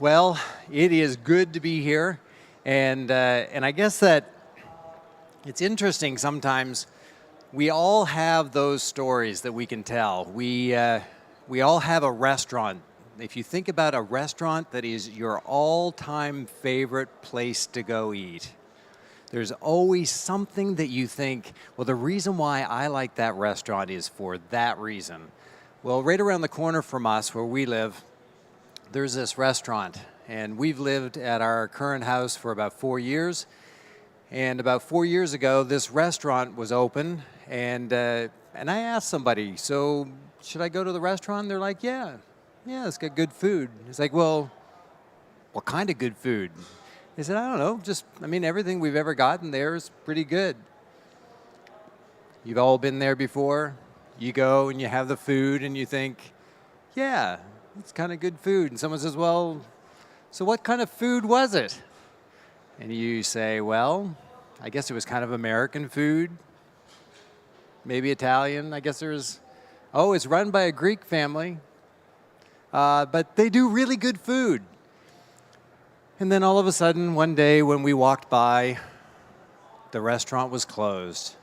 Well, it is good to be here, and I guess that it's interesting sometimes. We all have those stories that we can tell. We all have a restaurant. If you think about a restaurant that is your all-time favorite place to go eat, there's always something that you think, well, the reason why I like that restaurant is for that reason. Well, right around the corner from us, where we live, there's this restaurant, and we've lived at our current house for about 4 years. And about 4 years ago, this restaurant was open, and I asked somebody, so should I go to the restaurant? And they're like, yeah, it's got good food. It's like, well, what kind of good food? They said, I don't know, everything we've ever gotten there is pretty good. You've all been there before. You go and you have the food and you think, yeah, it's kind of good food. And someone says, well, so what kind of food was it? And you say, well, I guess it was kind of American food, maybe Italian. I guess it's run by a Greek family, but they do really good food. And then all of a sudden, one day when we walked by, the restaurant was closed.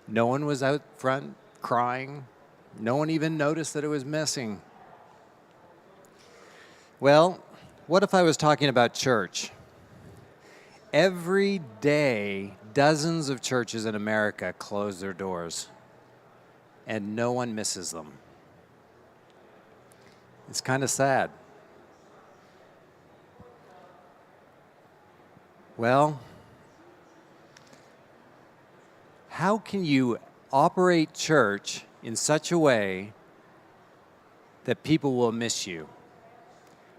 No one was out front crying. No one even noticed that it was missing. Well, what if I was talking about church? Every day, dozens of churches in America close their doors, and no one misses them. It's kind of sad. Well, how can you operate church in such a way that people will miss you?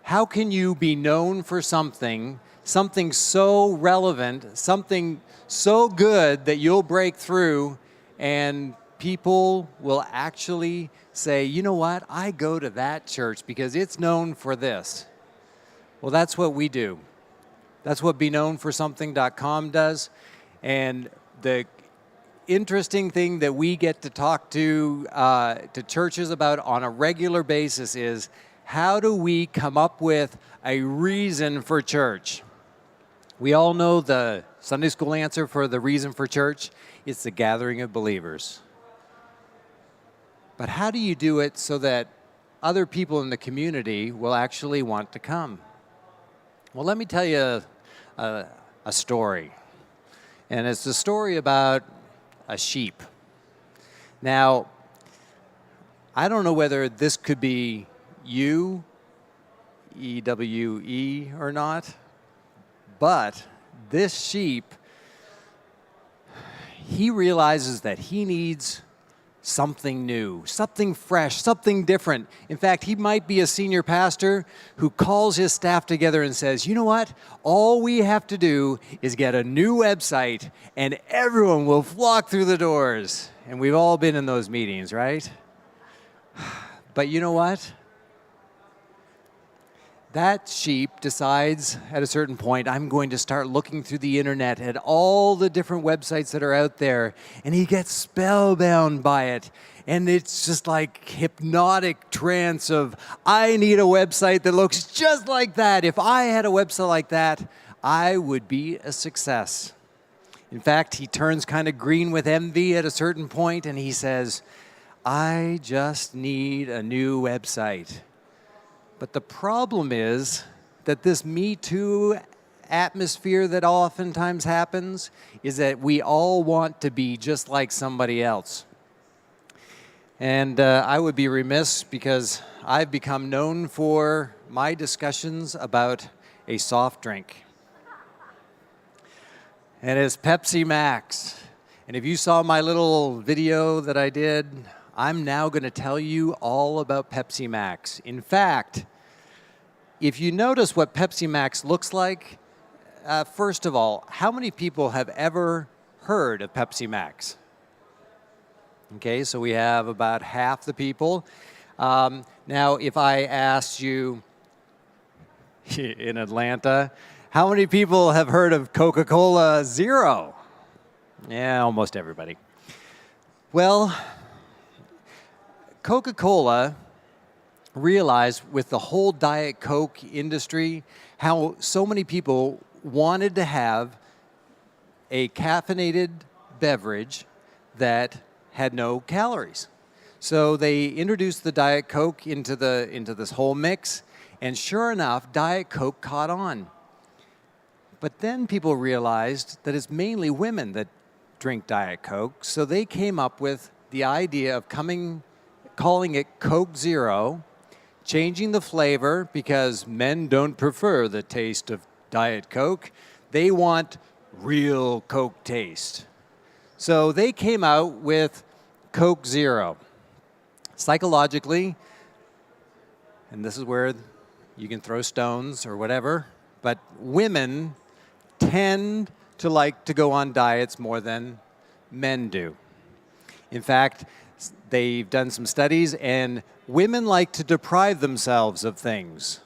How can you be known for something so relevant, something so good that you'll break through and people will actually say, you know what, I go to that church because it's known for this? Well, that's what we do. That's what BeKnownForSomething.com does. And the interesting thing that we get to talk to churches about on a regular basis is, how do we come up with a reason for church? We all know the Sunday school answer for the reason for church. It's the gathering of believers. But how do you do it so that other people in the community will actually want to come? Well, let me tell you a story. And it's a story about a sheep. Now, I don't know whether this could be you, EWE, or not, but this sheep, he realizes that he needs something new, something fresh, something different. In fact, he might be a senior pastor who calls his staff together and says, you know what? All we have to do is get a new website and everyone will flock through the doors. And we've all been in those meetings, right? But you know what? That sheep decides at a certain point, I'm going to start looking through the internet at all the different websites that are out there, and he gets spellbound by it. And it's just like hypnotic trance of, I need a website that looks just like that. If I had a website like that, I would be a success. In fact, he turns kind of green with envy at a certain point, and he says, I just need a new website. But the problem is that this Me Too atmosphere that oftentimes happens is that we all want to be just like somebody else. And I would be remiss because I've become known for my discussions about a soft drink. And it's Pepsi Max. And if you saw my little video that I did, I'm now going to tell you all about Pepsi Max. In fact, if you notice what Pepsi Max looks like, first of all, how many people have ever heard of Pepsi Max? Okay, so we have about half the people. Now, if I asked you in Atlanta, how many people have heard of Coca-Cola Zero? Yeah, almost everybody. Well, Coca-Cola realized with the whole Diet Coke industry how so many people wanted to have a caffeinated beverage that had no calories. So they introduced the Diet Coke into this whole mix, and sure enough, Diet Coke caught on. But then people realized that it's mainly women that drink Diet Coke, so they came up with the idea of calling it Coke Zero, changing the flavor because men don't prefer the taste of Diet Coke. They want real Coke taste. So they came out with Coke Zero. Psychologically, and this is where you can throw stones or whatever, but women tend to like to go on diets more than men do. In fact, they've done some studies, and women like to deprive themselves of things.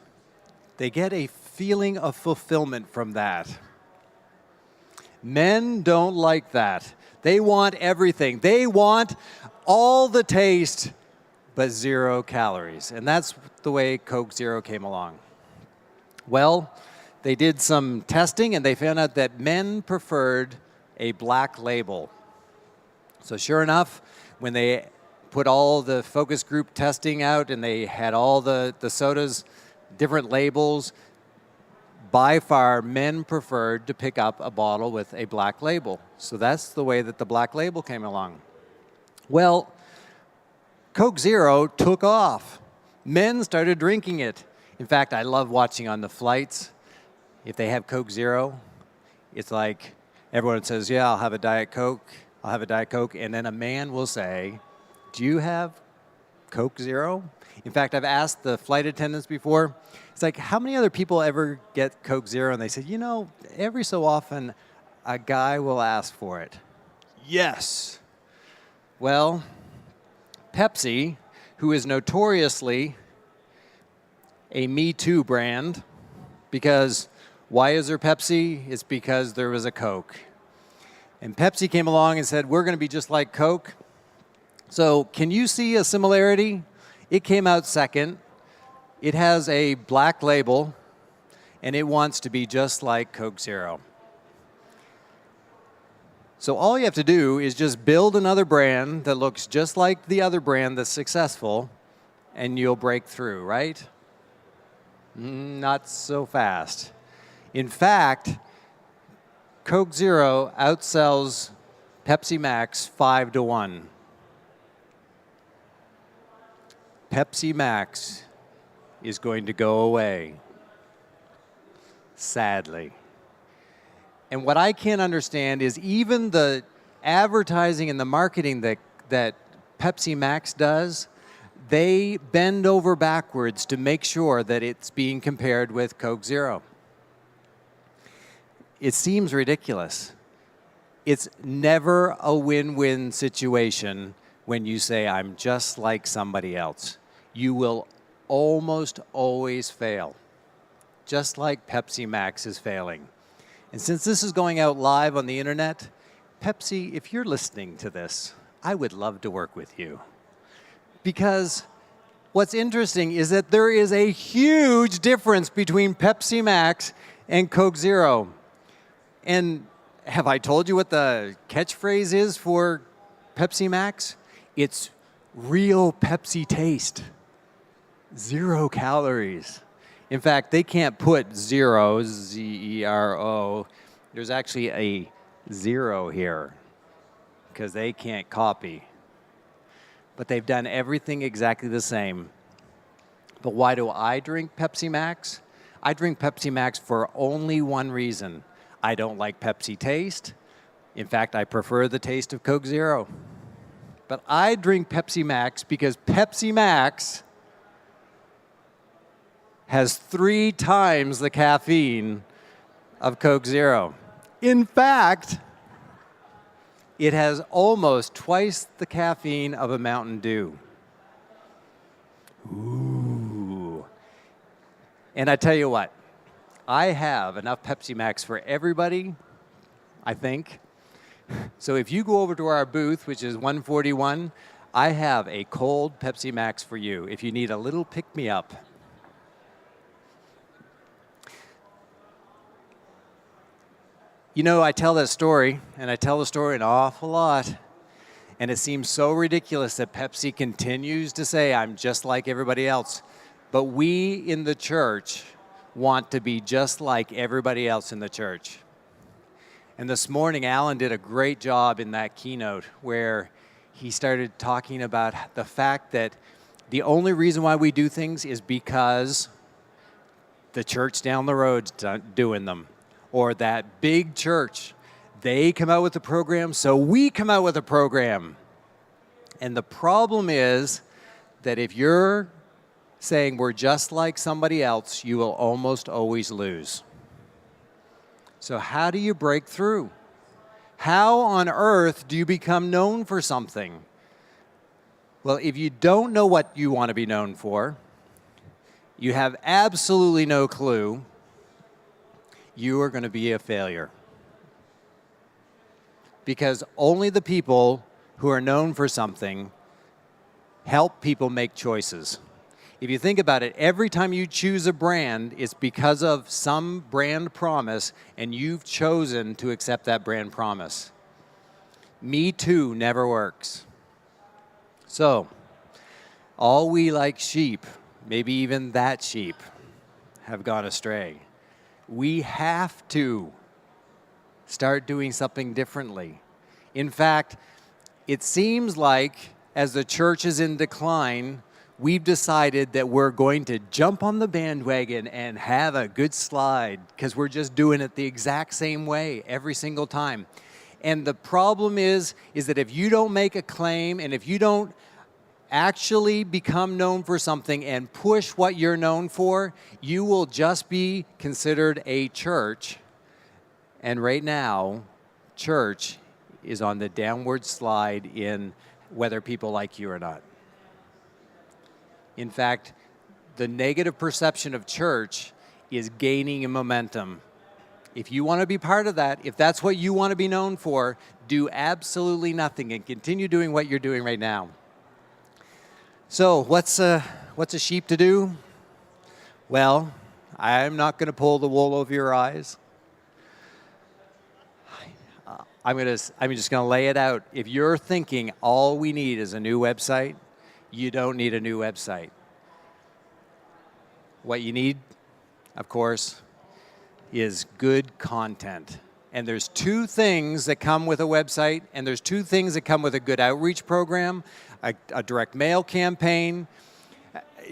They get a feeling of fulfillment from that. Men don't like that. They want everything. They want all the taste, but 0 calories. And that's the way Coke Zero came along. Well, they did some testing, and they found out that men preferred a black label. So sure enough, when they put all the focus group testing out and they had all the sodas, different labels, by far men preferred to pick up a bottle with a black label. So that's the way that the black label came along. Well, Coke Zero took off. Men started drinking it. In fact, I love watching on the flights. If they have Coke Zero, it's like everyone says, yeah, I'll have a Diet Coke. I'll have a Diet Coke. And then a man will say, do you have Coke Zero? In fact, I've asked the flight attendants before, it's like, how many other people ever get Coke Zero? And they said, you know, every so often a guy will ask for it. Yes. Well, Pepsi, who is notoriously a Me Too brand, because why is there Pepsi? It's because there was a Coke. And Pepsi came along and said, we're going to be just like Coke. So can you see a similarity? It came out second. It has a black label, and it wants to be just like Coke Zero. So all you have to do is just build another brand that looks just like the other brand that's successful, and you'll break through, right? Not so fast. In fact, Coke Zero outsells Pepsi Max 5-1. Pepsi Max is going to go away, sadly. And what I can't understand is even the advertising and the marketing that Pepsi Max does, they bend over backwards to make sure that it's being compared with Coke Zero. It seems ridiculous. It's never a win-win situation when you say, I'm just like somebody else. You will almost always fail, just like Pepsi Max is failing. And since this is going out live on the internet, Pepsi, if you're listening to this, I would love to work with you. Because what's interesting is that there is a huge difference between Pepsi Max and Coke Zero. And have I told you what the catchphrase is for Pepsi Max? It's real Pepsi taste. 0 calories. In fact, they can't put zero, Z-E-R-O. There's actually a 0 here because they can't copy. But they've done everything exactly the same. But why do I drink Pepsi Max? I drink Pepsi Max for only one reason. I don't like Pepsi taste. In fact, I prefer the taste of Coke Zero. But I drink Pepsi Max because Pepsi Max has 3 times the caffeine of Coke Zero. In fact, it has almost twice the caffeine of a Mountain Dew. Ooh. And I tell you what, I have enough Pepsi Max for everybody, I think. So if you go over to our booth, which is 141, I have a cold Pepsi Max for you if you need a little pick-me-up. You know, I tell that story, and I tell the story an awful lot, and it seems so ridiculous that Pepsi continues to say, I'm just like everybody else. But we in the church want to be just like everybody else in the church. And this morning, Alan did a great job in that keynote where he started talking about the fact that the only reason why we do things is because the church down the road's doing them. Or that big church, they come out with a program, so we come out with a program. And the problem is that if you're saying we're just like somebody else, you will almost always lose. So how do you break through? How on earth do you become known for something? Well, if you don't know what you want to be known for, you have absolutely no clue, you are going to be a failure. Because only the people who are known for something help people make choices. If you think about it, every time you choose a brand, it's because of some brand promise, and you've chosen to accept that brand promise. Me too never works. So, all we like sheep, maybe even that sheep, have gone astray. We have to start doing something differently. In fact, it seems like as the church is in decline, we've decided that we're going to jump on the bandwagon and have a good slide because we're just doing it the exact same way every single time. And the problem is that if you don't make a claim and if you don't actually become known for something and push what you're known for, you will just be considered a church. And right now, church is on the downward slide in whether people like you or not. In fact, the negative perception of church is gaining in momentum. If you want to be part of that, if that's what you want to be known for, do absolutely nothing and continue doing what you're doing right now. So what's a sheep to do? Well, I'm not going to pull the wool over your eyes. I'm just going to lay it out. If you're thinking all we need is a new website, you don't need a new website. What you need, of course, is good content. And there's two things that come with a website, and there's two things that come with a good outreach program, a direct mail campaign.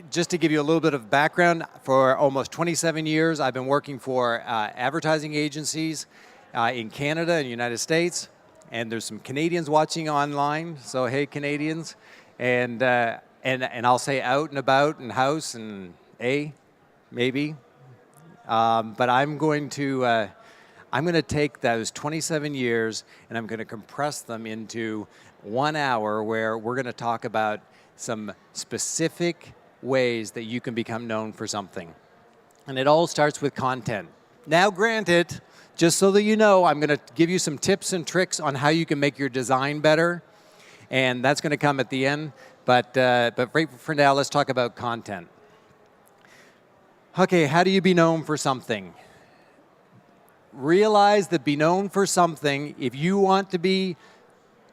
Just to give you a little bit of background, for almost 27 years, I've been working for advertising agencies in Canada and the United States. And there's some Canadians watching online, so hey, Canadians. And I'll say out and about and house and maybe. But I'm going to take those 27 years and I'm going to compress them into 1 hour where we're going to talk about some specific ways that you can become known for something. And it all starts with content. Now, granted, just so that you know, I'm going to give you some tips and tricks on how you can make your design better. And that's going to come at the end. But right for now, let's talk about content. Okay, how do you be known for something? Realize that be known for something, if you want to be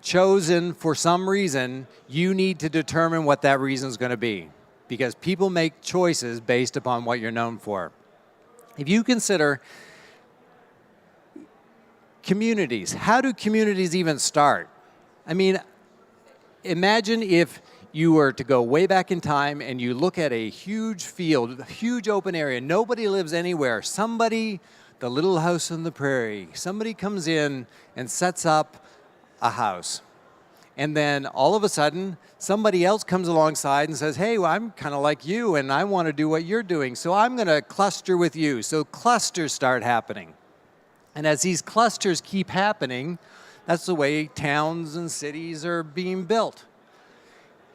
chosen for some reason, you need to determine what that reason is going to be. Because people make choices based upon what you're known for. If you consider communities, how do communities even start? I mean, imagine if you were to go way back in time and you look at a huge field, a huge open area, nobody lives anywhere. Somebody, the little house on the prairie, somebody comes in and sets up a house. And then all of a sudden, somebody else comes alongside and says, hey, well, I'm kind of like you and I want to do what you're doing, so I'm going to cluster with you. So clusters start happening. And as these clusters keep happening, that's the way towns and cities are being built.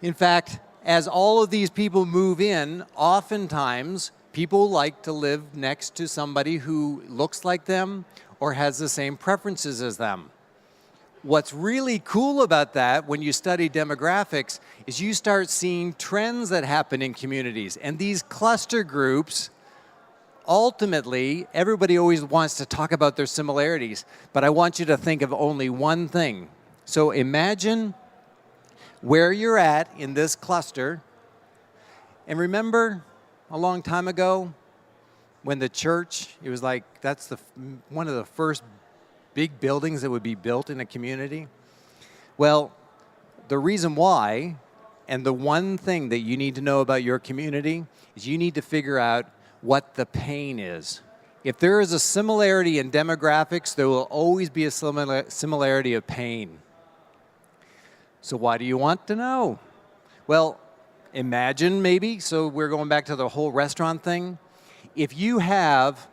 In fact, as all of these people move in, oftentimes people like to live next to somebody who looks like them or has the same preferences as them. What's really cool about that when you study demographics is you start seeing trends that happen in communities. And these cluster groups, ultimately, everybody always wants to talk about their similarities, but I want you to think of only one thing. So imagine where you're at in this cluster, and remember a long time ago when the church, it was like that's one of the first big buildings that would be built in a community? Well, the reason why, and the one thing that you need to know about your community, is you need to figure out what the pain is. If there is a similarity in demographics, there will always be a similarity of pain. So why do you want to know? Well, imagine maybe, so we're going back to the whole restaurant thing. If you have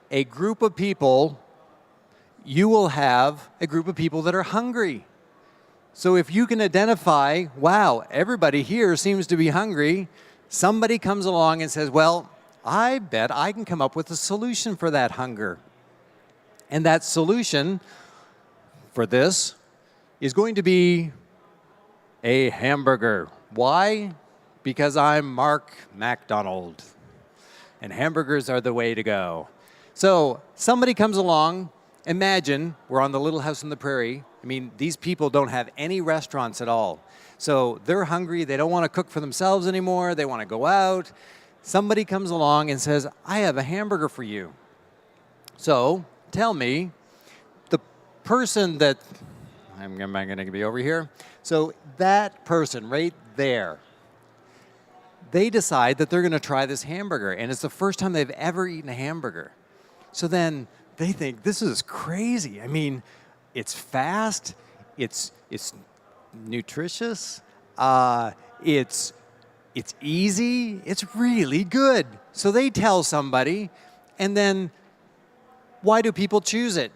a group of people, you will have a group of people that are hungry. So if you can identify, wow, everybody here seems to be hungry, somebody comes along and says, well, I bet I can come up with a solution for that hunger. And that solution for this is going to be a hamburger. Why? Because I'm Mark MacDonald, and hamburgers are the way to go. So somebody comes along. Imagine we're on the Little House on the Prairie. I mean, these people don't have any restaurants at all. So they're hungry. They don't want to cook for themselves anymore. They want to go out. Somebody comes along and says, I have a hamburger for you. So tell me, the person that, I'm going to be over here. So that person right there, they decide that they're going to try this hamburger. And it's the first time they've ever eaten a hamburger. So then they think, this is crazy. I mean, it's fast, it's nutritious, it's easy, it's really good. So they tell somebody, and then why do people choose it?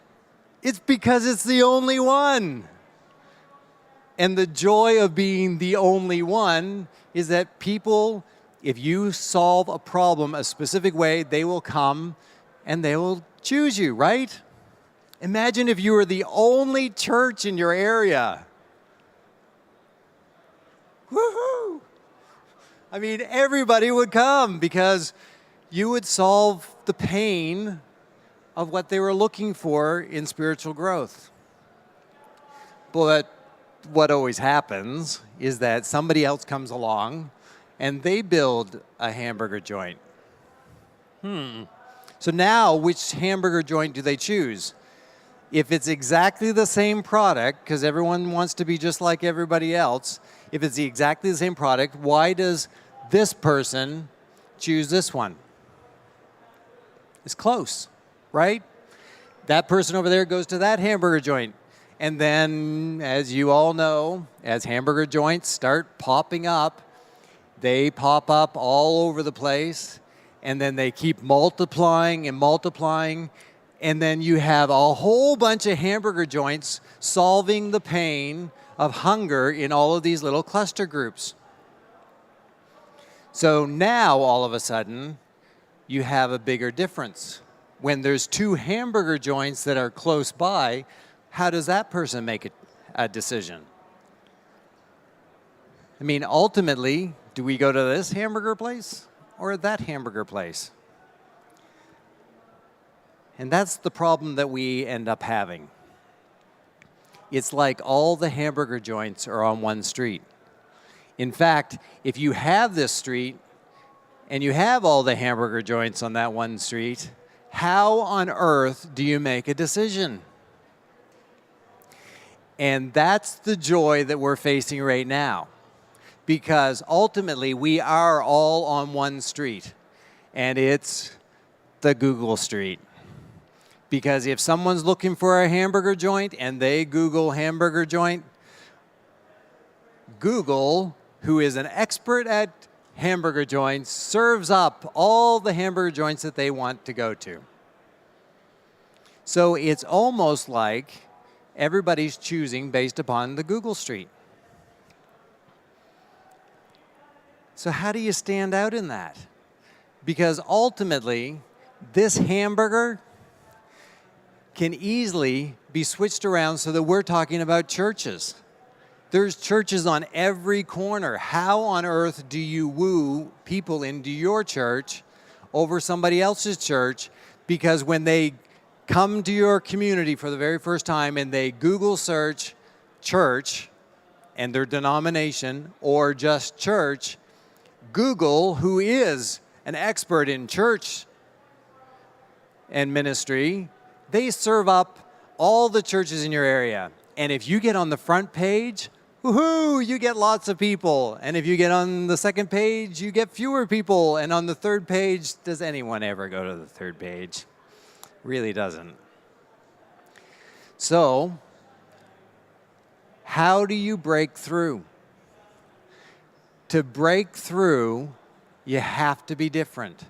It's because it's the only one. And the joy of being the only one is that people, if you solve a problem a specific way, they will come and they will choose you, right? Imagine if you were the only church in your area. Woohoo! I mean, everybody would come because you would solve the pain of what they were looking for in spiritual growth. But what always happens is that somebody else comes along and they build a hamburger joint. So now, which hamburger joint do they choose? If it's exactly the same product, because everyone wants to be just like everybody else, if it's exactly the same product, why does this person choose this one? It's close, right? That person over there goes to that hamburger joint. And then, as you all know, as hamburger joints start popping up, they pop up all over the place. And then they keep multiplying and multiplying. And then you have a whole bunch of hamburger joints solving the pain of hunger in all of these little cluster groups. So now, all of a sudden, you have a bigger difference. When there's two hamburger joints that are close by, how does that person make a decision? I mean, ultimately, do we go to this hamburger place or that hamburger place? And that's the problem that we end up having. It's like all the hamburger joints are on one street. In fact, if you have this street and you have all the hamburger joints on that one street, how on earth do you make a decision? And that's the joy that we're facing right now. Because ultimately, we are all on one street, and it's the Google street. Because if someone's looking for a hamburger joint and they Google hamburger joint, Google, who is an expert at hamburger joints, serves up all the hamburger joints that they want to go to. So it's almost like everybody's choosing based upon the Google street. So how do you stand out in that? Because ultimately, this hamburger, can easily be switched around so that we're talking about churches. There's churches on every corner. How on earth do you woo people into your church over somebody else's church? Because when they come to your community for the very first time and they Google search church and their denomination or just church, Google, who is an expert in church and ministry, they serve up all the churches in your area. And if you get on the front page, woohoo, you get lots of people. And if you get on the second page, you get fewer people. And on the third page, does anyone ever go to the third page? Really doesn't. So, how do you break through? To break through, you have to be different.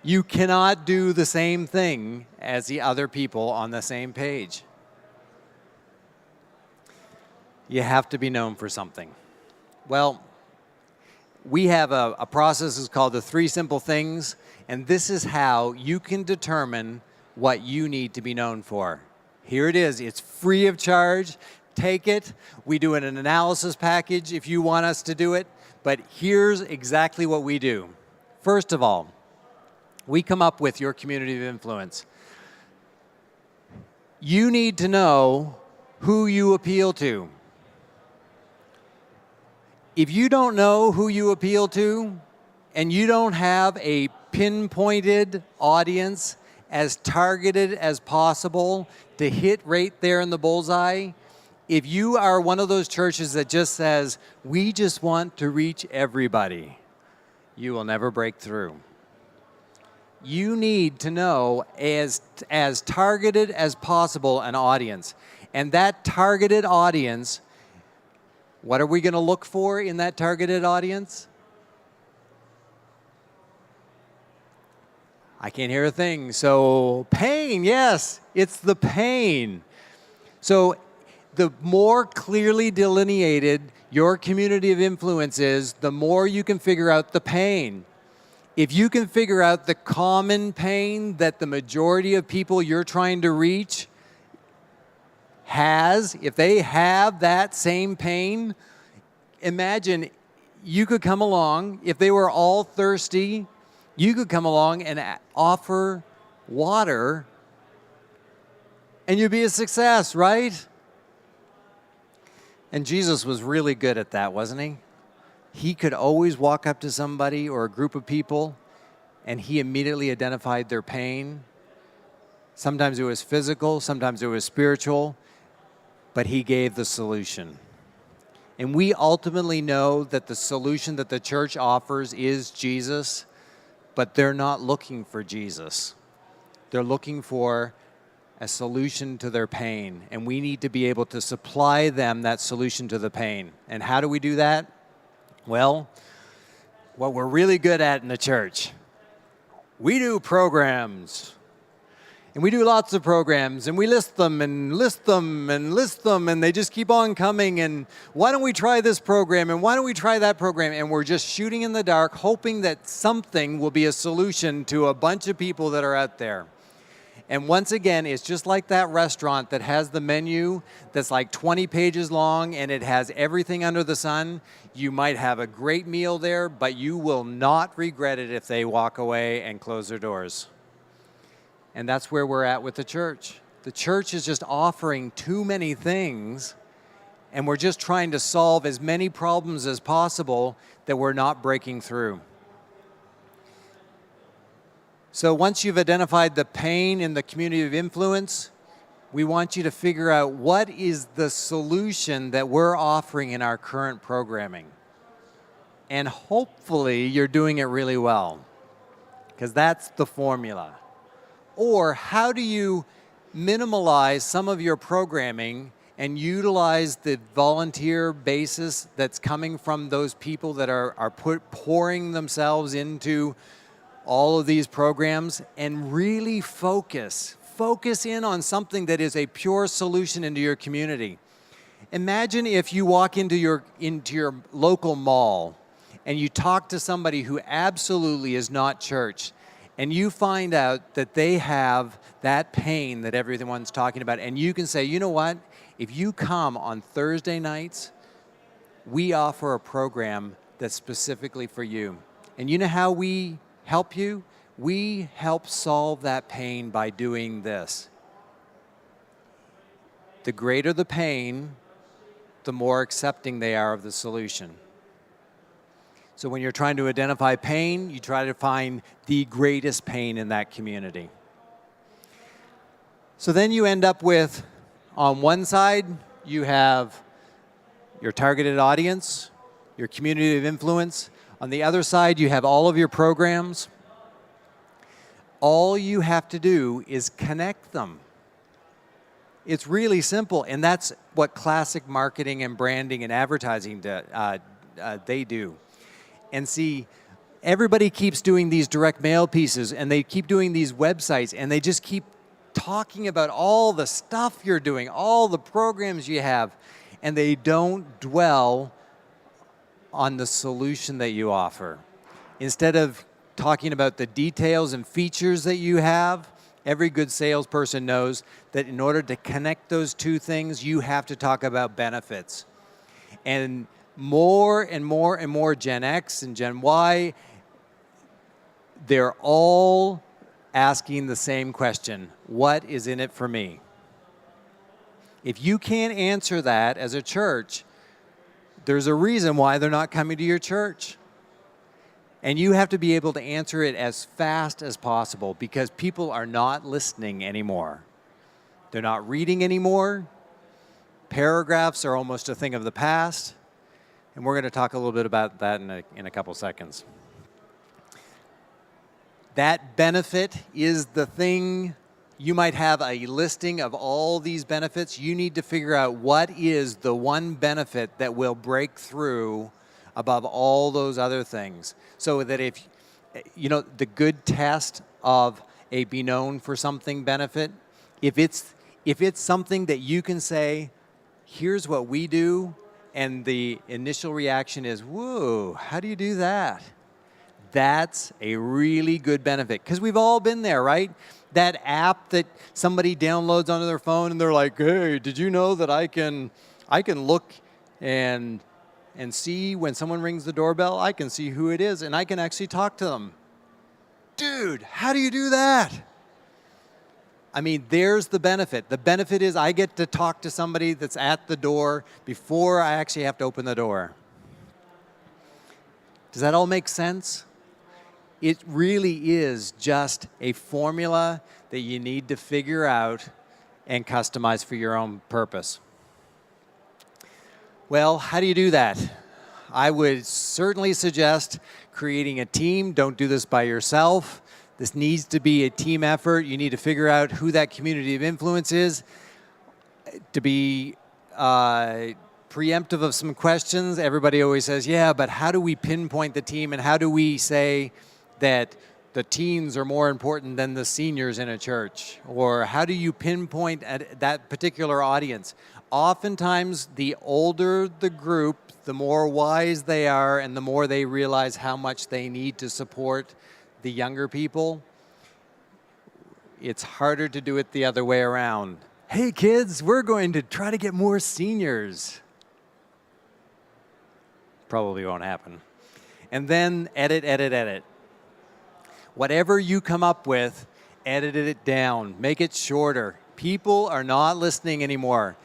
You cannot do the same thing as the other people on the same page. You have to be known for something. Well, we have a process that's called the 3 Simple Things, and this is how you can determine what you need to be known for. Here it is. It's free of charge. Take it. We do an analysis package if you want us to do it, but here's exactly what we do. First of all, we come up with your community of influence. You need to know who you appeal to. If you don't know who you appeal to, and you don't have a pinpointed audience as targeted as possible to hit right there in the bullseye, if you are one of those churches that just says, we just want to reach everybody, you will never break through. You need to know as targeted as possible an audience. And that targeted audience, what are we going to look for in that targeted audience? I can't hear a thing. So pain, yes, it's the pain. So the more clearly delineated your community of influence is, the more you can figure out the pain. If you can figure out the common pain that the majority of people you're trying to reach has, if they have that same pain, imagine you could come along, if they were all thirsty, you could come along and offer water and you'd be a success, right? And Jesus was really good at that, wasn't he? He could always walk up to somebody or a group of people and he immediately identified their pain. Sometimes it was physical, sometimes it was spiritual, but he gave the solution. And we ultimately know that the solution that the church offers is Jesus, but they're not looking for Jesus. They're looking for a solution to their pain, and we need to be able to supply them that solution to the pain. And how do we do that? Well, what we're really good at in the church, we do programs. And we do lots of programs, and we list them and list them and list them, and they just keep on coming. And why don't we try this program? And why don't we try that program? And we're just shooting in the dark, hoping that something will be a solution to a bunch of people that are out there. And once again, it's just like that restaurant that has the menu that's like 20 pages long and it has everything under the sun. You might have a great meal there, but you will not regret it if they walk away and close their doors. And that's where we're at with the church. The church is just offering too many things, and we're just trying to solve as many problems as possible that we're not breaking through. So once you've identified the pain in the community of influence, we want you to figure out what is the solution that we're offering in our current programming. And hopefully you're doing it really well, because that's the formula. Or how do you minimalize some of your programming and utilize the volunteer basis that's coming from those people that are pouring themselves into all of these programs and really focus in on something that is a pure solution into your community. Imagine if you walk into your local mall and you talk to somebody who absolutely is not church, and you find out that they have that pain that everyone's talking about. And you can say, you know what? If you come on Thursday nights, we offer a program that's specifically for you. And you know how we help you? We help solve that pain by doing this. The greater the pain, the more accepting they are of the solution. So when you're trying to identify pain, you try to find the greatest pain in that community. So then you end up with, on one side, you have your targeted audience, your community of influence. On the other side, you have all of your programs. All you have to do is connect them. It's really simple, and that's what classic marketing and branding and advertising they do. And see, everybody keeps doing these direct mail pieces, and they keep doing these websites, and they just keep talking about all the stuff you're doing, all the programs you have, and they don't dwell on the solution that you offer. Instead of talking about the details and features that you have, every good salesperson knows that in order to connect those two things, you have to talk about benefits. And more and more and more Gen X and Gen Y, they're all asking the same question: what is in it for me? If you can't answer that as a church, there's a reason why they're not coming to your church. And you have to be able to answer it as fast as possible, because people are not listening anymore. They're not reading anymore. Paragraphs are almost a thing of the past. And we're going to talk a little bit about that in a couple seconds. That benefit is the thing. You might have a listing of all these benefits. You need to figure out what is the one benefit that will break through above all those other things. So that if, you know, the good test of a be known for something benefit, if it's something that you can say, here's what we do, and the initial reaction is, whoa, how do you do that? That's a really good benefit, because we've all been there, right? That app that somebody downloads onto their phone, and they're like, hey, did you know that I can look and see when someone rings the doorbell? I can see who it is, and I can actually talk to them. Dude, how do you do that? I mean, there's the benefit. The benefit is I get to talk to somebody that's at the door before I actually have to open the door. Does that all make sense? It really is just a formula that you need to figure out and customize for your own purpose. Well, how do you do that? I would certainly suggest creating a team. Don't do this by yourself. This needs to be a team effort. You need to figure out who that community of influence is. To be preemptive of some questions, everybody always says, yeah, but how do we pinpoint the team, and how do we say that the teens are more important than the seniors in a church? Or how do you pinpoint at that particular audience? Oftentimes, the older the group, the more wise they are, and the more they realize how much they need to support the younger people. It's harder to do it the other way around. Hey kids, we're going to try to get more seniors. Probably won't happen. And then edit. Whatever you come up with, edit it down, make it shorter. People are not listening anymore.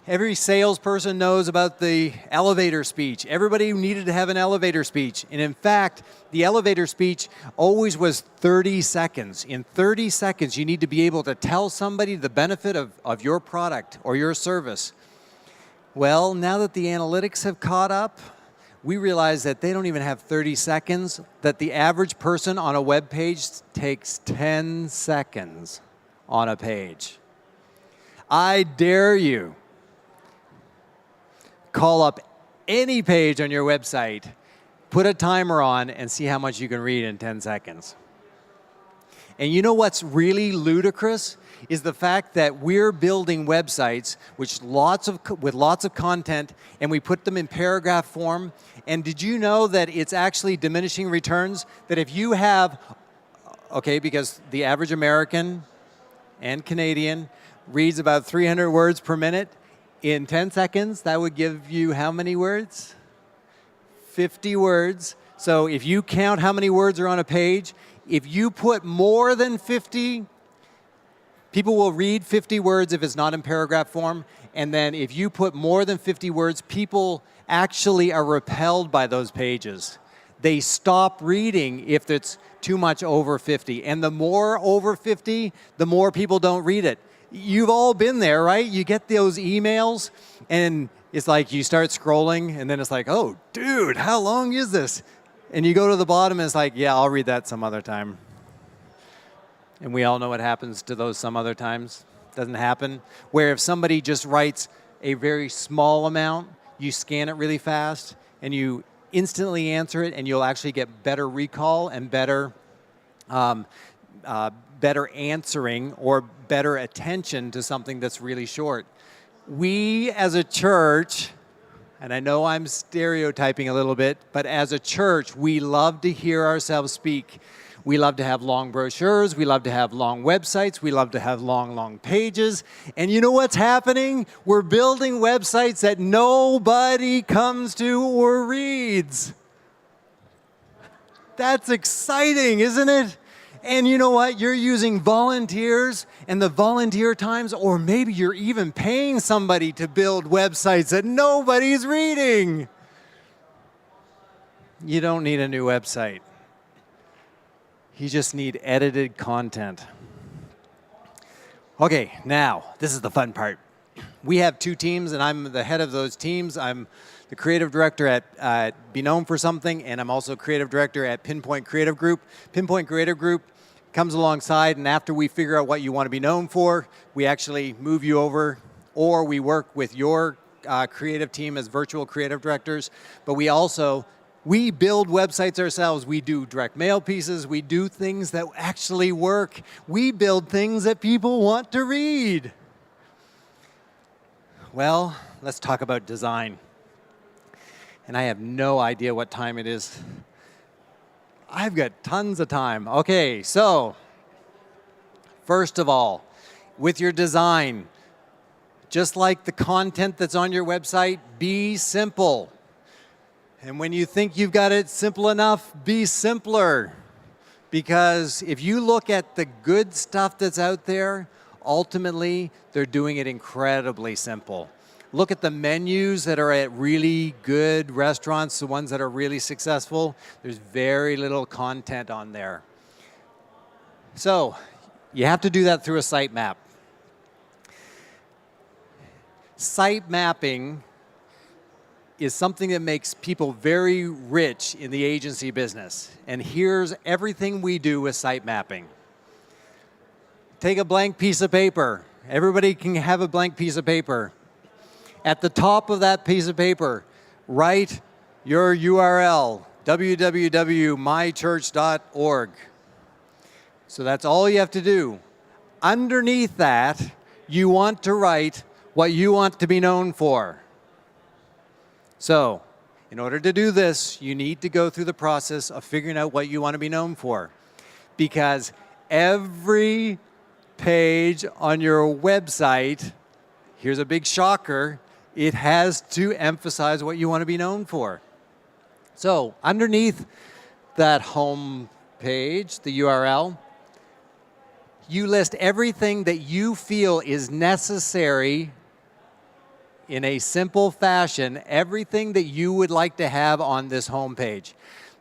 Every salesperson knows about the elevator speech. Everybody needed to have an elevator speech. And in fact, the elevator speech always was 30 seconds. In 30 seconds, you need to be able to tell somebody the benefit of your product or your service. Well, now that the analytics have caught up, we realize that they don't even have 30 seconds, that the average person on a web page takes 10 seconds on a page. I dare you. Call up any page on your website, put a timer on, and see how much you can read in 10 seconds. And you know what's really ludicrous is the fact that we're building websites with lots of content, and we put them in paragraph form. And did you know that it's actually diminishing returns? That if you have, okay, because the average American and Canadian, reads about 300 words per minute. In 10 seconds, that would give you how many words? 50 words. So if you count how many words are on a page, if you put more than 50, people will read 50 words if it's not in paragraph form. And then if you put more than 50 words, people actually are repelled by those pages. They stop reading if it's too much over 50. And the more over 50, the more people don't read it. You've all been there, right? You get those emails and it's like you start scrolling and then it's like, oh, dude, how long is this? And you go to the bottom and it's like, yeah, I'll read that some other time. And we all know what happens to those some other times. Doesn't happen. Where if somebody just writes a very small amount, you scan it really fast and you instantly answer it and you'll actually get better recall and better answering or better attention to something that's really short. We as a church, and I know I'm stereotyping a little bit, but as a church, we love to hear ourselves speak. We love to have long brochures. We love to have long websites. We love to have long pages. And you know what's happening? We're building websites that nobody comes to or reads. That's exciting, isn't it? And you know what? You're using volunteers and the volunteer times, or maybe you're even paying somebody to build websites that nobody's reading. You don't need a new website. You just need edited content. Okay, now, this is the fun part. We have 2 teams, and I'm the head of those teams. I'm the creative director at Be Known for Something, and I'm also creative director at Pinpoint Creative Group. Pinpoint Creative Group comes alongside, and after we figure out what you want to be known for, we actually move you over, or we work with your creative team as virtual creative directors, but we build websites ourselves. We do direct mail pieces. We do things that actually work. We build things that people want to read. Well, let's talk about design. And I have no idea what time it is. I've got tons of time. Okay, so first of all, with your design, just like the content that's on your website, be simple. And when you think you've got it simple enough, be simpler. Because if you look at the good stuff that's out there, ultimately, they're doing it incredibly simple. Look at the menus that are at really good restaurants, the ones that are really successful. There's very little content on there. So you have to do that through a sitemap. Site mapping is something that makes people very rich in the agency business. And here's everything we do with site mapping. Take a blank piece of paper. Everybody can have a blank piece of paper. At the top of that piece of paper, write your URL, www.mychurch.org. So that's all you have to do. Underneath that, you want to write what you want to be known for. So, in order to do this, you need to go through the process of figuring out what you want to be known for. Because every page on your website, here's a big shocker, it has to emphasize what you want to be known for. So, underneath that home page, the URL, you list everything that you feel is necessary in a simple fashion, everything that you would like to have on this homepage.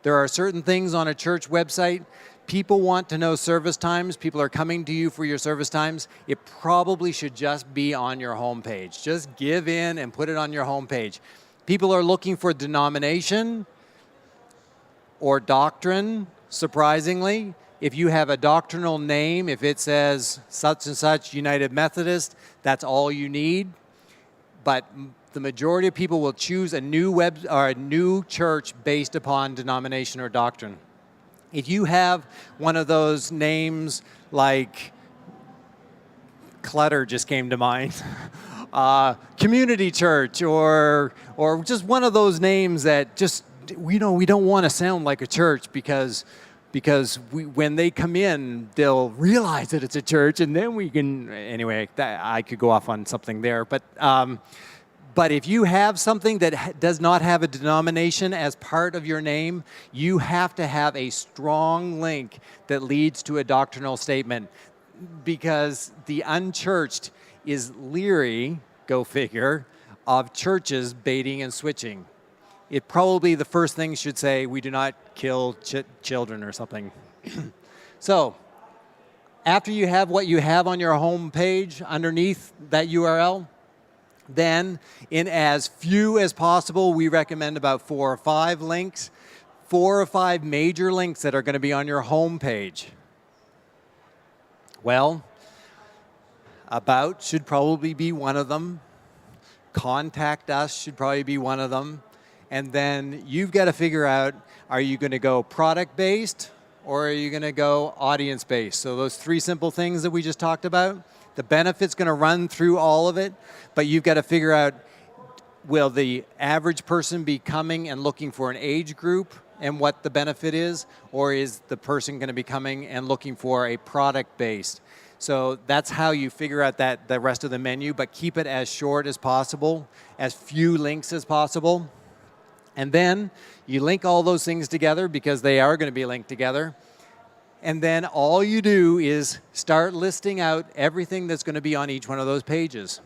There are certain things on a church website. People want to know service times. People are coming to you for your service times. It probably should just be on your homepage. Just give in and put it on your homepage. People are looking for denomination or doctrine, surprisingly. If you have a doctrinal name, if it says such and such United Methodist, that's all you need. But the majority of people will choose a new church based upon denomination or doctrine. If you have one of those names like Clutter just came to mind, Community Church, or just one of those names that just we don't want to sound like a church because because when they come in, they'll realize that it's a church, and then we can, anyway, I could go off on something there. But if you have something that does not have a denomination as part of your name, you have to have a strong link that leads to a doctrinal statement, because the unchurched is leery, go figure, of churches baiting and switching. It probably, the first thing should say, we do not kill children or something. So, after you have what you have on your home page underneath that URL, then in as few as possible, we recommend about 4 or 5 links, 4 or 5 major links that are going to be on your home page. Well, about should probably be one of them. Contact us should probably be one of them. And then you've got to figure out, are you going to go product-based or are you going to go audience-based? So those 3 simple things that we just talked about, the benefit's going to run through all of it, but you've got to figure out, will the average person be coming and looking for an age group and what the benefit is, or is the person going to be coming and looking for a product-based? So that's how you figure out the rest of the menu, but keep it as short as possible, as few links as possible. And then you link all those things together, because they are going to be linked together. And then all you do is start listing out everything that's going to be on each one of those pages.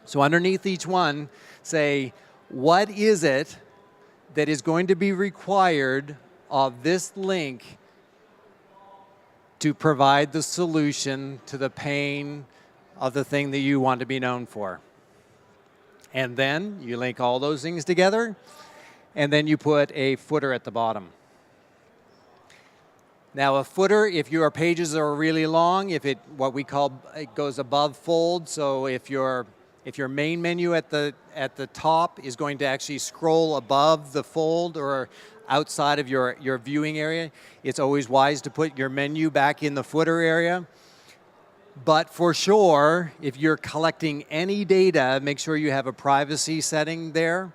So underneath each one, say, what is it that is going to be required of this link to provide the solution to the pain of the thing that you want to be known for? And then you link all those things together, and then you put a footer at the bottom. Now a footer, if your pages are really long, if it goes above fold, so if your main menu at the top is going to actually scroll above the fold or outside of your viewing area, it's always wise to put your menu back in the footer area. But for sure, if you're collecting any data, make sure you have a privacy setting there.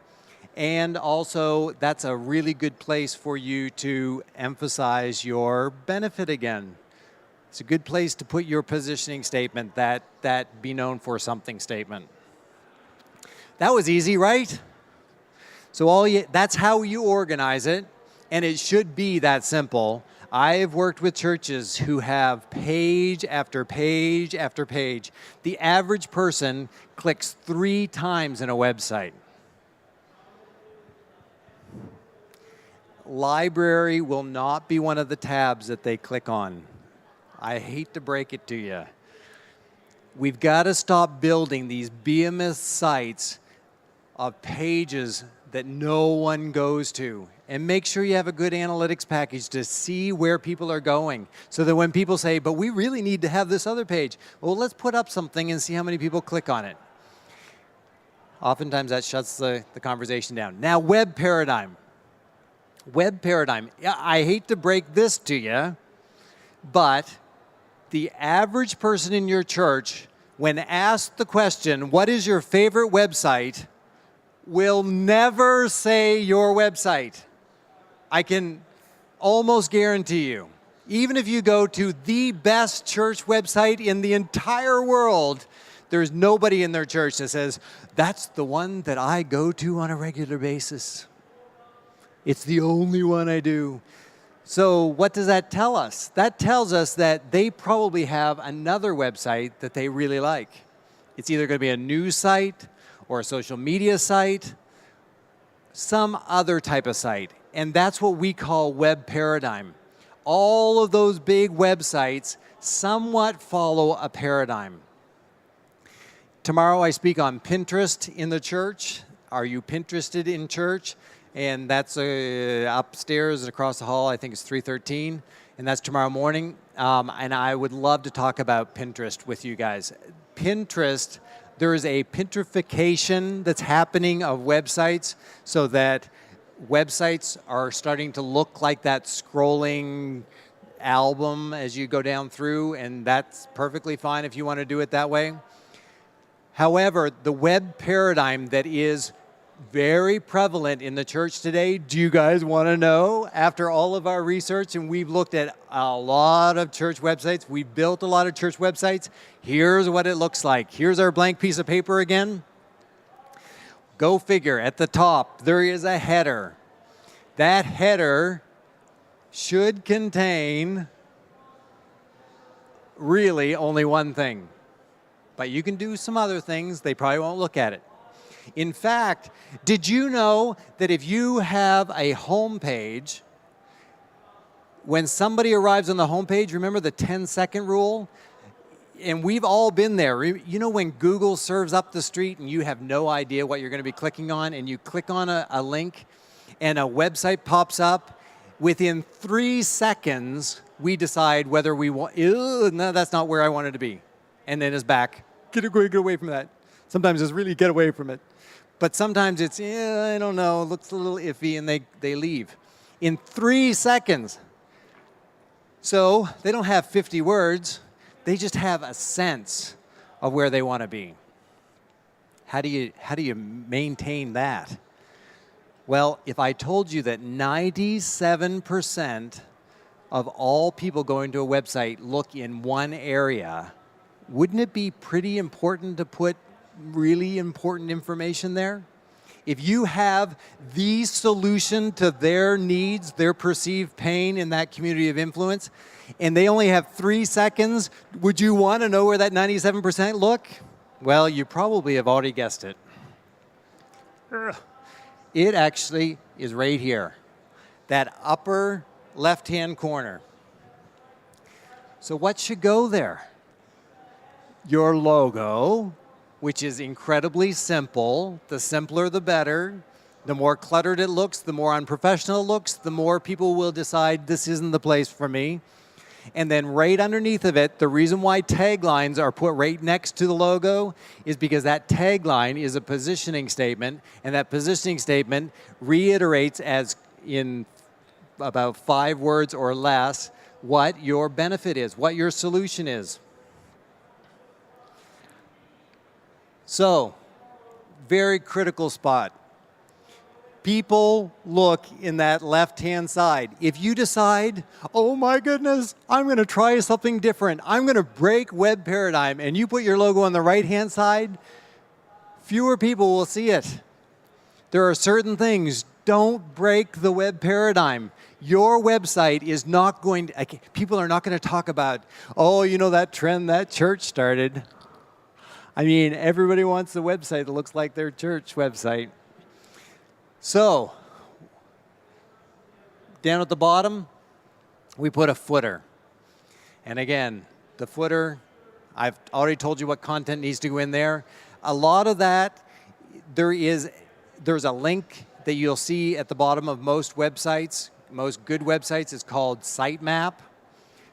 And also, that's a really good place for you to emphasize your benefit again. It's a good place to put your positioning statement, that be known for something statement. That was easy, right? So that's how you organize it, and it should be that simple. I've worked with churches who have page after page after page. The average person clicks 3 times in a website. Library will not be one of the tabs that they click on. I hate to break it to you. We've got to stop building these behemoth sites of pages that no one goes to. And make sure you have a good analytics package to see where people are going, so that when people say, but we really need to have this other page, well, let's put up something and see how many people click on it. Oftentimes that shuts the conversation down. Now, web paradigm. Web paradigm. I hate to break this to you, but the average person in your church, when asked the question, what is your favorite website, will never say your website. I can almost guarantee you. Even if you go to the best church website in the entire world, there's nobody in their church that says, that's the one that I go to on a regular basis. It's the only one I do. So what does that tell us? That tells us that they probably have another website that they really like. It's either going to be a news site or a social media site, some other type of site. And that's what we call web paradigm. All of those big websites somewhat follow a paradigm. Tomorrow I speak on Pinterest in the church. Are you Pinterested in church? And that's upstairs and across the hall. I think it's 313. And that's tomorrow morning. And I would love to talk about Pinterest with you guys. Pinterest, there is a Pinterification that's happening of websites, so that websites are starting to look like that scrolling album as you go down through, and that's perfectly fine if you want to do it that way. However, the web paradigm that is very prevalent in the church today. Do you guys want to know? After all of our research, and we've looked at a lot of church websites, we've built a lot of church websites. Here's what it looks like. Here's our blank piece of paper again. Go figure, at the top, there is a header. That header should contain really only one thing. But you can do some other things. They probably won't look at it. In fact, did you know that if you have a home page, when somebody arrives on the home page, remember the 10-second rule? And we've all been there. You know when Google serves up the street and you have no idea what you're going to be clicking on, and you click on a link and a website pops up? Within 3 seconds, we decide whether we want, no, that's not where I wanted to be. And then it's back. Get away from that. Sometimes it's really get away from it. But sometimes it's, I don't know, looks a little iffy, and they leave. In 3 seconds. So they don't have 50 words. They just have a sense of where they want to be. How do you maintain that? Well, if I told you that 97% of all people going to a website look in one area, wouldn't it be pretty important to put really important information there? If you have the solution to their needs, their perceived pain in that community of influence, and they only have 3 seconds, would you want to know where that 97% look? Well, you probably have already guessed it. It actually is right here, that upper left-hand corner. So what should go there? Your logo, which is incredibly simple. The simpler, the better. The more cluttered it looks, the more unprofessional it looks, the more people will decide this isn't the place for me. And then right underneath of it, the reason why taglines are put right next to the logo is because that tagline is a positioning statement, and that positioning statement reiterates as in about 5 words or less what your benefit is, what your solution is. So, very critical spot. People look in that left-hand side. If you decide, oh my goodness, I'm going to try something different, I'm going to break web paradigm, and you put your logo on the right-hand side, fewer people will see it. There are certain things, don't break the web paradigm. Your website is not going to, people are not going to talk about, oh, you know that trend that church started. I mean, everybody wants a website that looks like their church website. So, down at the bottom, we put a footer. And again, the footer, I've already told you what content needs to go in there. A lot of that, there's a link that you'll see at the bottom of most websites, most good websites. It's called Sitemap.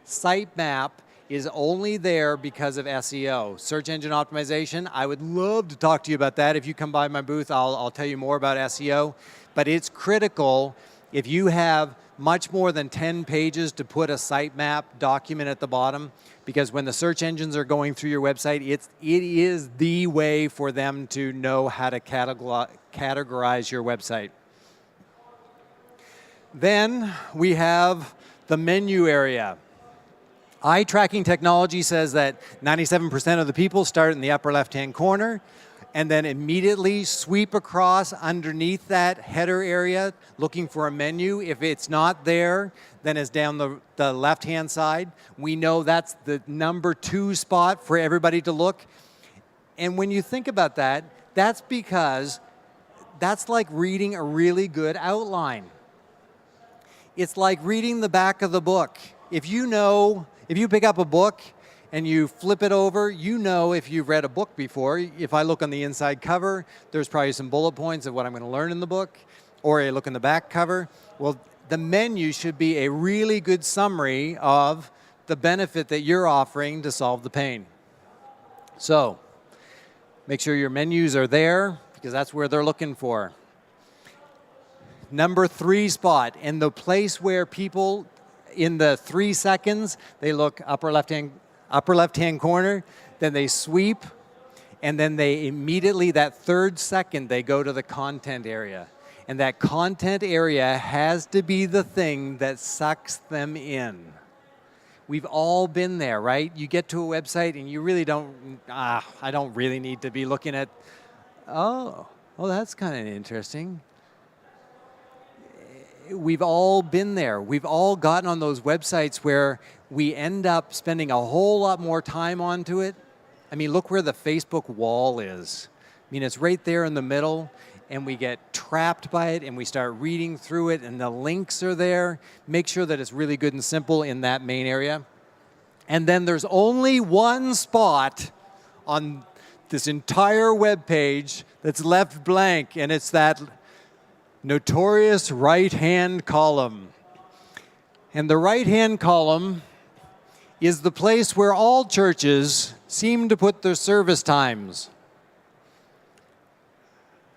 Sitemap is only there because of SEO, search engine optimization. I would love to talk to you about that. If you come by my booth, I'll tell you more about SEO. But it's critical if you have much more than 10 pages to put a sitemap document at the bottom, because when the search engines are going through your website, it is the way for them to know how to categorize your website. Then we have the menu area. Eye tracking technology says that 97% of the people start in the upper left-hand corner and then immediately sweep across underneath that header area looking for a menu. If it's not there, then it's down the left-hand side. We know that's the number 2 spot for everybody to look. And when you think about that, that's because that's like reading a really good outline. It's like reading the back of the book. If you pick up a book and you flip it over, you know if you've read a book before. If I look on the inside cover, there's probably some bullet points of what I'm going to learn in the book. Or I look in the back cover. Well, the menu should be a really good summary of the benefit that you're offering to solve the pain. So, make sure your menus are there, because that's where they're looking for. Number 3 spot, and the place where people in the 3 seconds, they look upper left-hand corner, then they sweep, And then they immediately, that third second, they go to the content area. And that content area has to be the thing that sucks them in. We've all been there, right? You get to a website and you really don't, I don't really need to be looking at, oh, well, that's kind of interesting. We've all been there. We've all gotten on those websites where we end up spending a whole lot more time onto it. I mean, look where the Facebook wall is. I mean, it's right there in the middle, and we get trapped by it, and we start reading through it, and the links are there. Make sure that it's really good and simple in that main area. And then there's only one spot on this entire web page that's left blank, and it's that notorious right-hand column. And the right-hand column is the place where all churches seem to put their service times.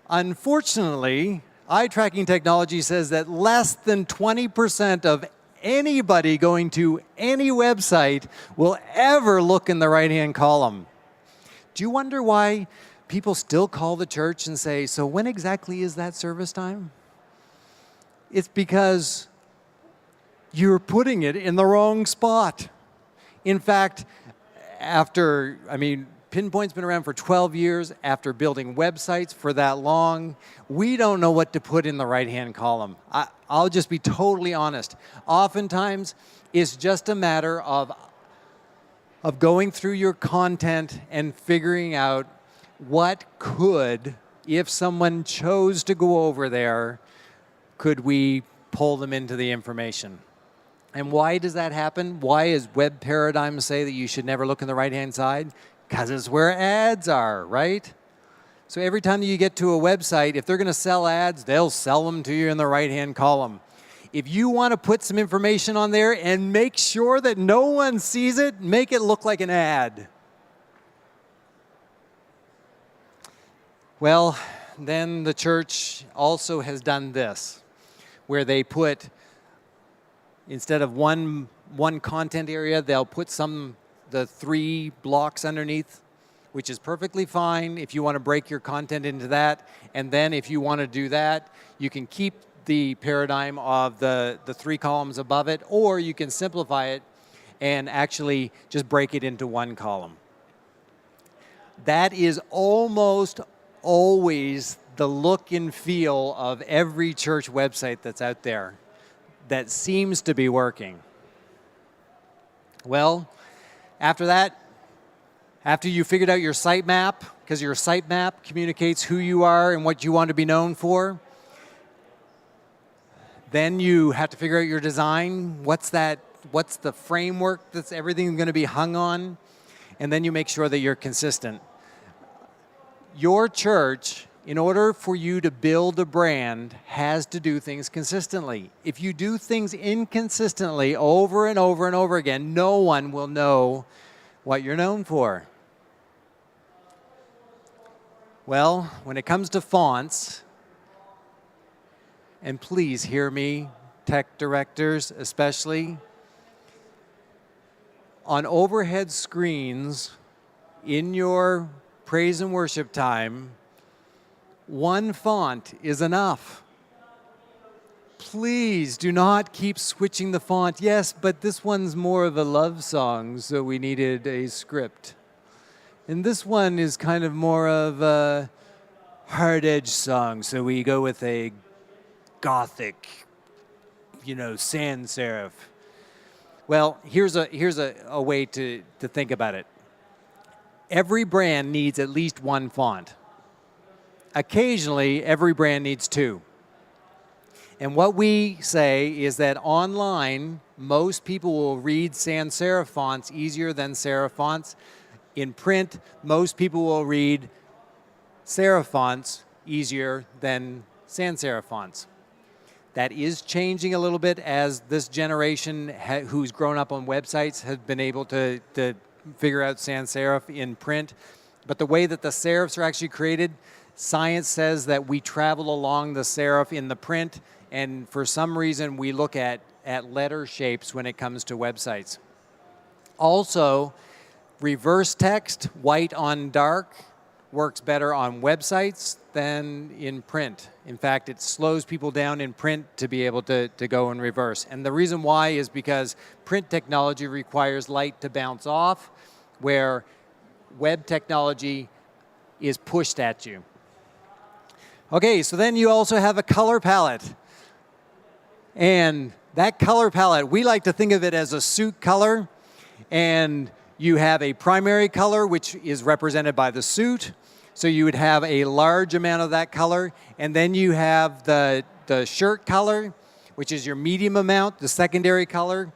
Unfortunately, eye tracking technology says that less than 20% of anybody going to any website will ever look in the right-hand column. Do you wonder why people still call the church and say, so when exactly is that service time? It's because you're putting it in the wrong spot. In fact, Pinpoint's been around for 12 years. After building websites for that long, we don't know what to put in the right-hand column. I'll just be totally honest. Oftentimes, it's just a matter of going through your content and figuring out what could, if someone chose to go over there, could we pull them into the information? And why does that happen? Why does web paradigm say that you should never look in the right-hand side? Because it's where ads are, right? So every time you get to a website, if they're going to sell ads, they'll sell them to you in the right-hand column. If you want to put some information on there and make sure that no one sees it, make it look like an ad. Well, then the church also has done this, where they put, instead of one content area, they'll put the 3 blocks underneath, which is perfectly fine if you want to break your content into that. And then if you want to do that, you can keep the paradigm of the 3 columns above it, or you can simplify it and actually just break it into 1 column. That is almost always the look and feel of every church website that's out there that seems to be working. Well, after that, after you figured out your sitemap, because your sitemap communicates who you are and what you want to be known for, then you have to figure out your design. What's the framework that's everything going to be hung on? And then you make sure that you're consistent. Your church, in order for you to build a brand, has to do things consistently. If you do things inconsistently over and over and over again, no one will know what you're known for. Well, when it comes to fonts, and please hear me, tech directors especially, on overhead screens in your praise and worship time, 1 font is enough. Please do not keep switching the font. Yes, but this one's more of a love song, so we needed a script. And this one is kind of more of a hard-edge song, so we go with a gothic, sans serif. Well, here's a way to think about it. Every brand needs at least 1 font. Occasionally, every brand needs 2. And what we say is that online, most people will read sans serif fonts easier than serif fonts. In print, most people will read serif fonts easier than sans serif fonts. That is changing a little bit as this generation who's grown up on websites has been able to figure out sans serif in print. But the way that the serifs are actually created, science says that we travel along the serif in the print, and for some reason we look at letter shapes when it comes to websites. Also, reverse text, white on dark, works better on websites than in print. In fact, it slows people down in print to be able to go in reverse. And the reason why is because print technology requires light to bounce off, where web technology is pushed at you. Okay, so then you also have a color palette. And that color palette, we like to think of it as a suit color. And you have a primary color, which is represented by the suit. So you would have a large amount of that color. And then you have the shirt color, which is your medium amount, the secondary color.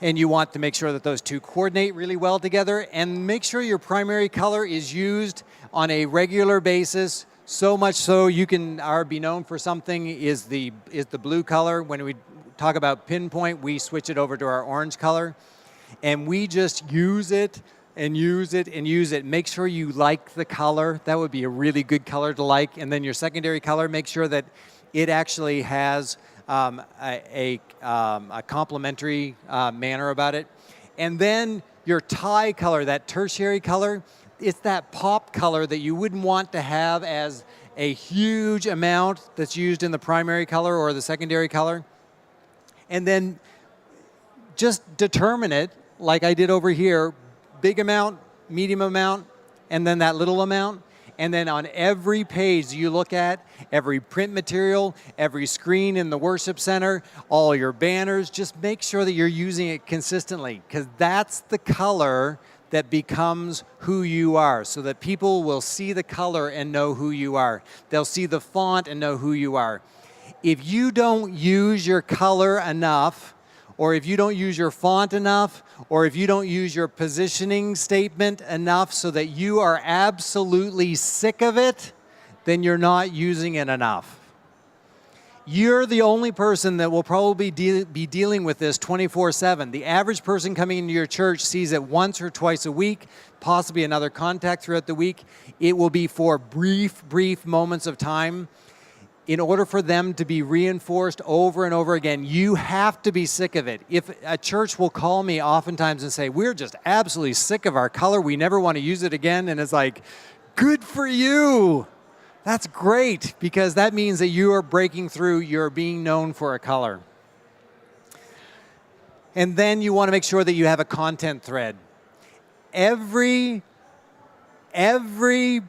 And you want to make sure that those two coordinate really well together. And make sure your primary color is used on a regular basis, so much so you can be known for something is the blue color. When we talk about pinpoint, we switch it over to our orange color. And we just use it and use it and use it. Make sure you like the color. That would be a really good color to like. And then your secondary color, make sure that it actually has a complementary manner about it. And then your tie color, that tertiary color, it's that pop color that you wouldn't want to have as a huge amount that's used in the primary color or the secondary color. And then just determine it, like I did over here, big amount, medium amount, and then that little amount. And then on every page you look at, every print material, every screen in the worship center, all your banners, just make sure that you're using it consistently, because that's the color that becomes who you are, so that people will see the color and know who you are. They'll see the font and know who you are. If you don't use your color enough, or if you don't use your font enough, or if you don't use your positioning statement enough so that you are absolutely sick of it, then you're not using it enough. You're the only person that will probably be dealing with this 24/7. The average person coming into your church sees it once or twice a week, possibly another contact throughout the week. It will be for brief moments of time. In order for them to be reinforced over and over again, you have to be sick of it. If a church will call me oftentimes and say, we're just absolutely sick of our color, we never want to use it again, and it's like, good for you. That's great, because that means that you are breaking through, you're being known for a color. And then you want to make sure that you have a content thread. Every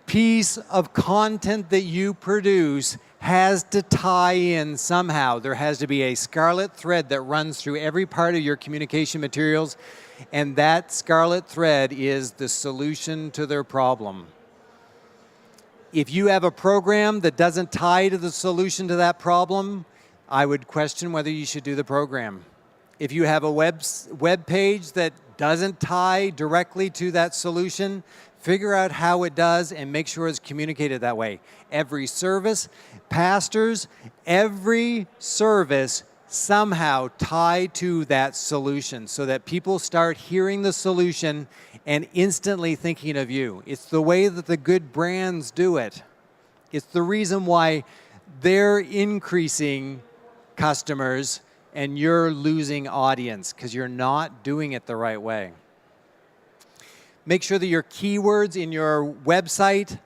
piece of content that you produce has to tie in somehow. There has to be a scarlet thread that runs through every part of your communication materials, and that scarlet thread is the solution to their problem. If you have a program that doesn't tie to the solution to that problem, I would question whether you should do the program. If you have a web page that doesn't tie directly to that solution, figure out how it does and make sure it's communicated that way. Every service, pastors, every service somehow tie to that solution so that people start hearing the solution and instantly thinking of you. It's the way that the good brands do it. It's the reason why they're increasing customers and you're losing audience, because you're not doing it the right way. Make sure that your keywords in your website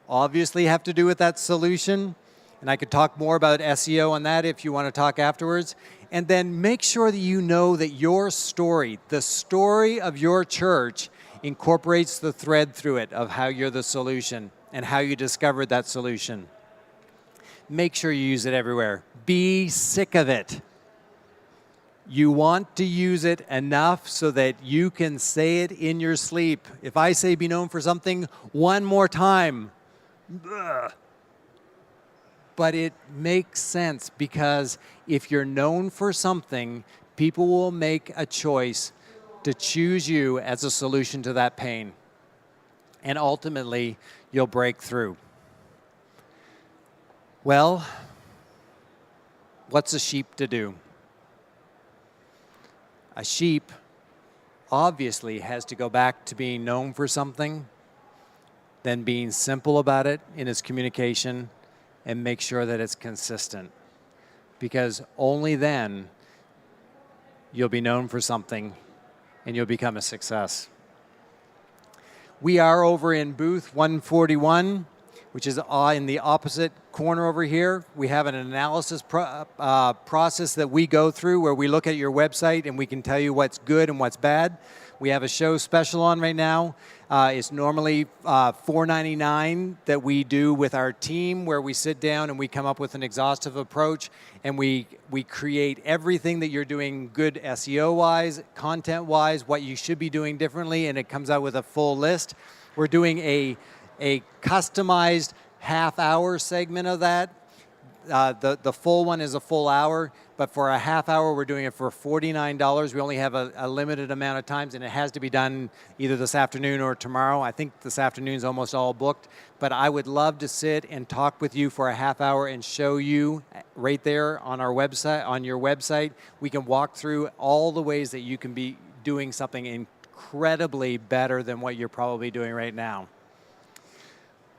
obviously have to do with that solution. And I could talk more about SEO on that if you want to talk afterwards. And then make sure that you know that your story, the story of your church, incorporates the thread through it of how you're the solution and how you discovered that solution. Make sure you use it everywhere. Be sick of it. You want to use it enough so that you can say it in your sleep. If I say be known for something one more time, ugh. But it makes sense, because if you're known for something, people will make a choice to choose you as a solution to that pain. And ultimately, you'll break through. Well, what's a sheep to do? A sheep obviously has to go back to being known for something, then being simple about it in its communication, and make sure that it's consistent. Because only then you'll be known for something and you'll become a success. We are over in booth 141, which is in the opposite corner over here. We have an analysis process that we go through where we look at your website and we can tell you what's good and what's bad. We have a show special on right now. It's normally $4.99 that we do with our team, where we sit down and we come up with an exhaustive approach, and we create everything that you're doing good SEO-wise, content-wise, what you should be doing differently, and it comes out with a full list. We're doing a customized half-hour segment of that. The full one is a full hour, but for a half hour, we're doing it for $49. We only have a limited amount of times, and it has to be done either this afternoon or tomorrow. I think this afternoon's almost all booked, but I would love to sit and talk with you for a half hour and show you right there on our website, on your website. We can walk through all the ways that you can be doing something incredibly better than what you're probably doing right now.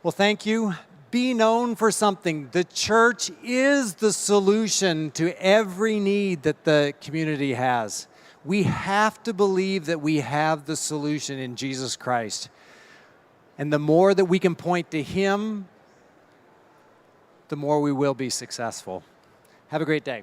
Well, thank you. Be known for something. The church is the solution to every need that the community has. We have to believe that we have the solution in Jesus Christ. And the more that we can point to Him, the more we will be successful. Have a great day.